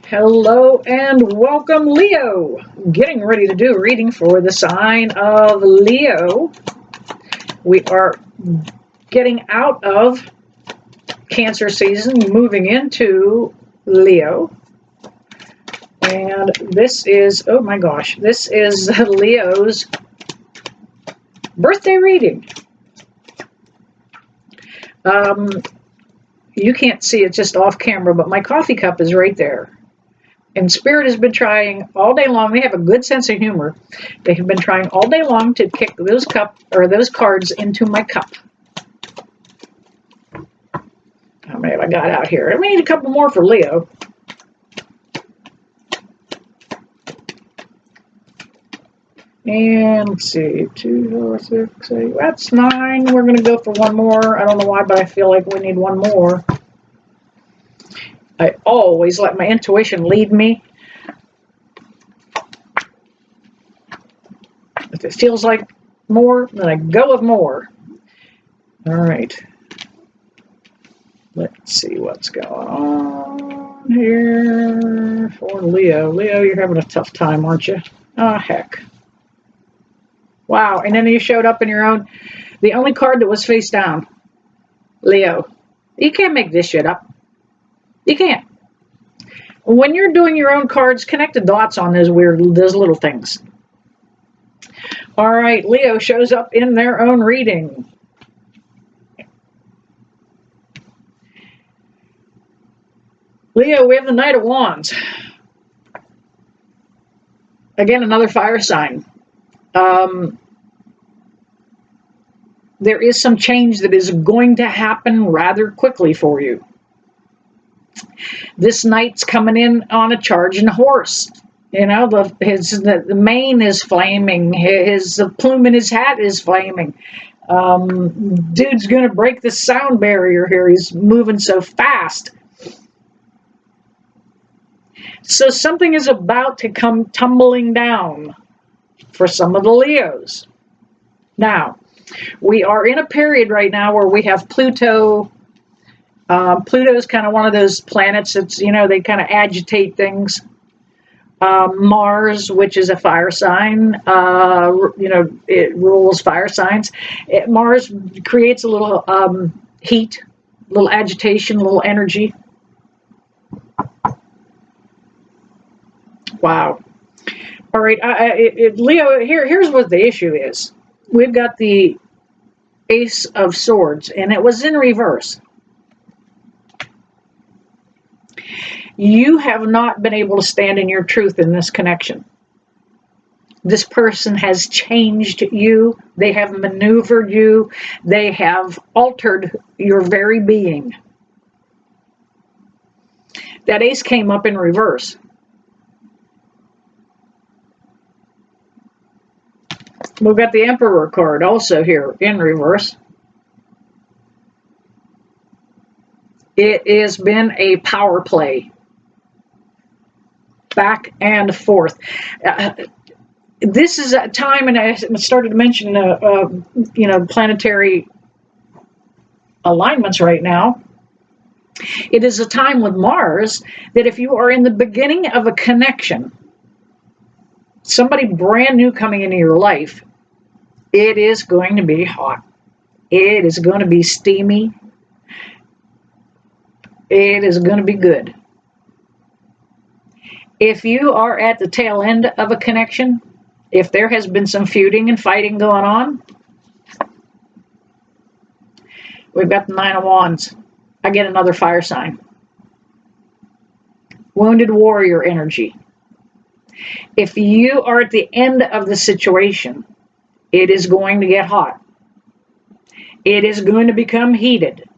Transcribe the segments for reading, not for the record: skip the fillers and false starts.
Hello and welcome, Leo. Getting ready to do a reading for the sign of Leo. We are getting out of Cancer season, moving into Leo. And this is, oh my gosh, this is Leo's birthday reading. You can't see it just off camera, but my coffee cup is right there. And Spirit has been trying all day long. They have a good sense of humor. They have been trying all day long to kick those cards into my cup. How many have I got out here? We need a couple more for Leo. And let's see, 2, 4, 6, 8. That's 9. We're going to go for one more. I don't know why, but I feel like we need one more. I always let my intuition lead me. If it feels like more, then I go with more. All right. Let's see what's going on here for Leo. Leo, you're having a tough time, aren't you? Oh, heck. Wow. And then you showed up in your own, the only card that was face down. Leo, you can't make this shit up. You can't. When you're doing your own cards, connect the dots on those little things. All right, Leo shows up in their own reading. Leo, we have the Knight of Wands. Again, another fire sign. There is some change that is going to happen rather quickly for you. This knight's coming in on a charging horse. You know, the mane is flaming. The plume in his hat is flaming. Dude's going to break the sound barrier here. He's moving so fast. So something is about to come tumbling down for some of the Leos. Now, we are in a period right now where we have Pluto. Pluto is kind of one of those planets that's, they kind of agitate things. Mars, which is a fire sign, it rules fire signs. Mars creates a little heat, a little agitation, a little energy. Wow. All right, Leo, here's what the issue is. We've got the Ace of Swords, and it was in reverse. You have not been able to stand in your truth in this connection. This person has changed you. They have maneuvered you. They have altered your very being. That ace came up in reverse. We've got the Emperor card also here in reverse. It has been a power play. Back and forth. This is a time, and I started to mention, planetary alignments right now. It is a time with Mars that if you are in the beginning of a connection, somebody brand new coming into your life, it is going to be hot. It is going to be steamy. It is going to be good. If you are at the tail end of a connection, if there has been some feuding and fighting going on, we've got the Nine of Wands. I get another fire sign. Wounded warrior energy. If you are at the end of the situation, it is going to get hot. It is going to become heated.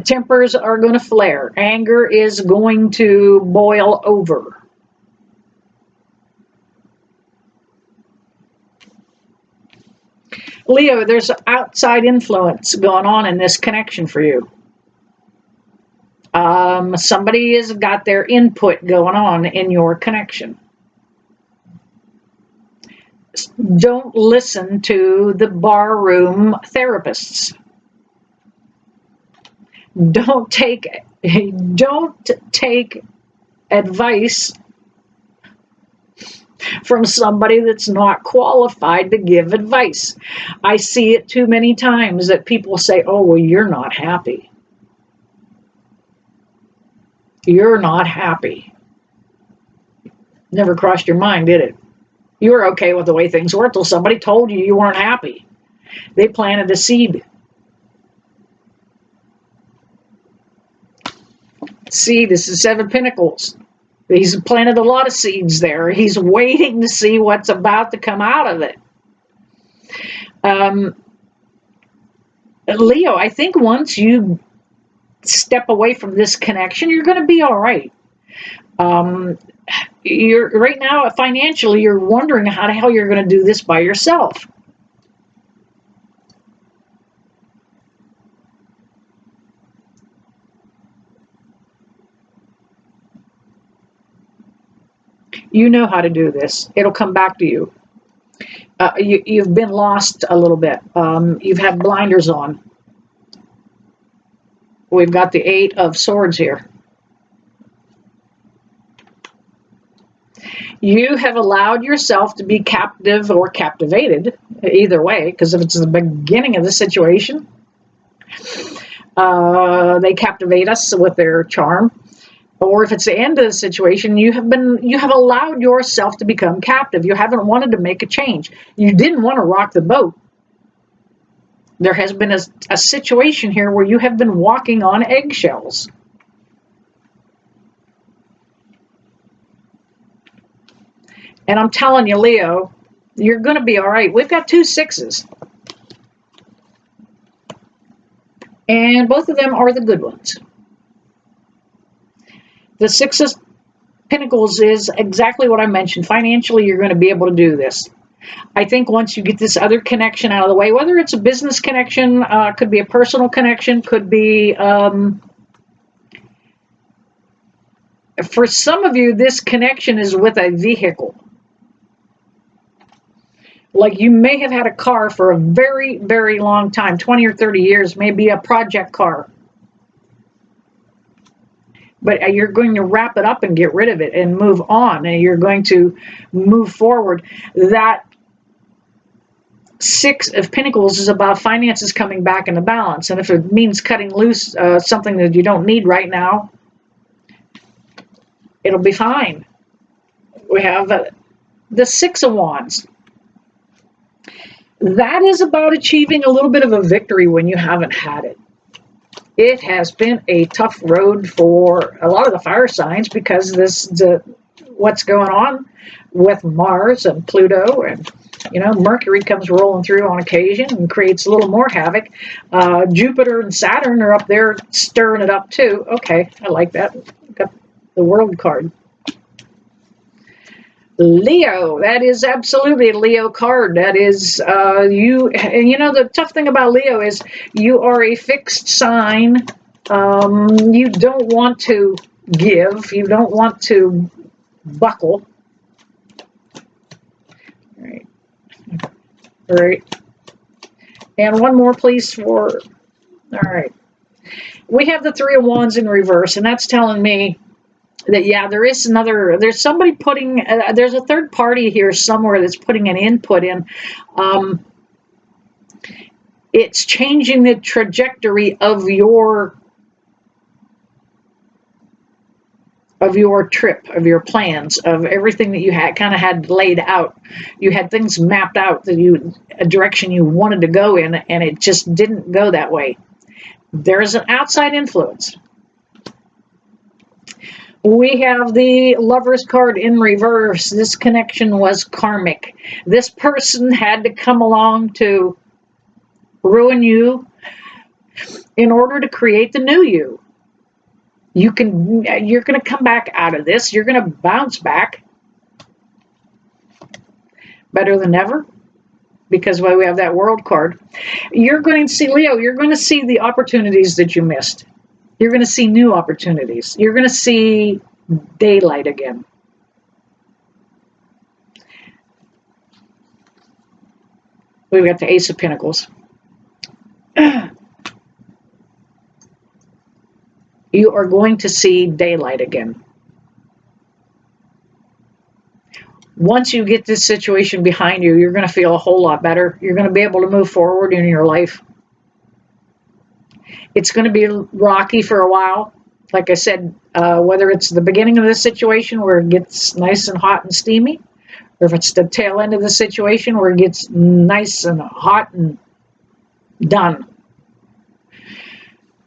Tempers are going to flare. Anger is going to boil over. Leo, there's outside influence going on in this connection for you. Somebody has got their input going on in your connection. Don't listen to the barroom therapists. Don't take advice from somebody that's not qualified to give advice. I see it too many times that people say, oh, well, you're not happy. You're not happy. Never crossed your mind, did it? You were okay with the way things were until somebody told you weren't happy. They planted a seed. Seed is the 7 Pentacles. He's planted a lot of seeds there. He's waiting to see what's about to come out of it. Leo, I think once you step away from this connection, you're going to be all right. You're right now financially, you're wondering how the hell you're going to do this by yourself. You know how to do this. It'll come back to you. You've been lost a little bit. You've had blinders on. We've got the 8 of Swords here. You have allowed yourself to be captive or captivated, either way, because if it's the beginning of the situation, they captivate us with their charm. Or if it's the end of the situation, you have allowed yourself to become captive. You haven't wanted to make a change. You didn't want to rock the boat. There has been a situation here where you have been walking on eggshells. And I'm telling you, Leo, you're going to be all right. We've got 2 6s. And both of them are the good ones. The 6 of Pentacles is exactly what I mentioned. Financially, you're going to be able to do this. I think once you get this other connection out of the way, whether it's a business connection, could be a personal connection, could be... for some of you, this connection is with a vehicle. Like you may have had a car for a very, very long time, 20 or 30 years, maybe a project car. But you're going to wrap it up and get rid of it and move on. And you're going to move forward. That 6 of Pentacles is about finances coming back into balance. And if it means cutting loose something that you don't need right now, it'll be fine. We have the 6 of Wands. That is about achieving a little bit of a victory when you haven't had it. It has been a tough road for a lot of the fire signs because what's going on with Mars and Pluto, and Mercury comes rolling through on occasion and creates a little more havoc. Jupiter and Saturn are up there stirring it up too. Okay, I like that. Got the World card. Leo, that is absolutely a Leo card. That is you, and the tough thing about Leo is you are a fixed sign. You don't want to give. You don't want to buckle. All right. All right. And one more, please, all right. We have the 3 of Wands in reverse, and that's telling me that, yeah, there's somebody putting, there's a third party here somewhere that's putting an input in. It's changing the trajectory of your trip, of your plans, of everything that you had laid out. You had things mapped out, a direction you wanted to go in, and it just didn't go that way. There's an outside influence. We have the Lovers card in reverse. This connection was karmic. This person had to come along to ruin you in order to create the new you. You're going to come back out of this. You're going to bounce back better than ever, because we have that World card. You're going to see, Leo, you're going to see the opportunities that you missed. You're going to see new opportunities. You're going to see daylight again. We've got the Ace of Pentacles. You are going to see daylight again. once you get this situation behind you, you're going to feel a whole lot better. You're going to be able to move forward in your life. It's going to be rocky for a while. Like I said, whether it's the beginning of this situation where it gets nice and hot and steamy, or if it's the tail end of the situation where it gets nice and hot and done.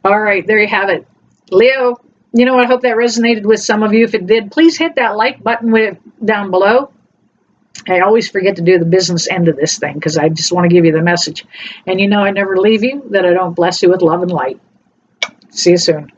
All right, there you have it. Leo, you know what? I hope that resonated with some of you. If it did, please hit that like button down below. I always forget to do the business end of this thing because I just want to give you the message. And you know I never leave you, that I don't bless you with love and light. See you soon.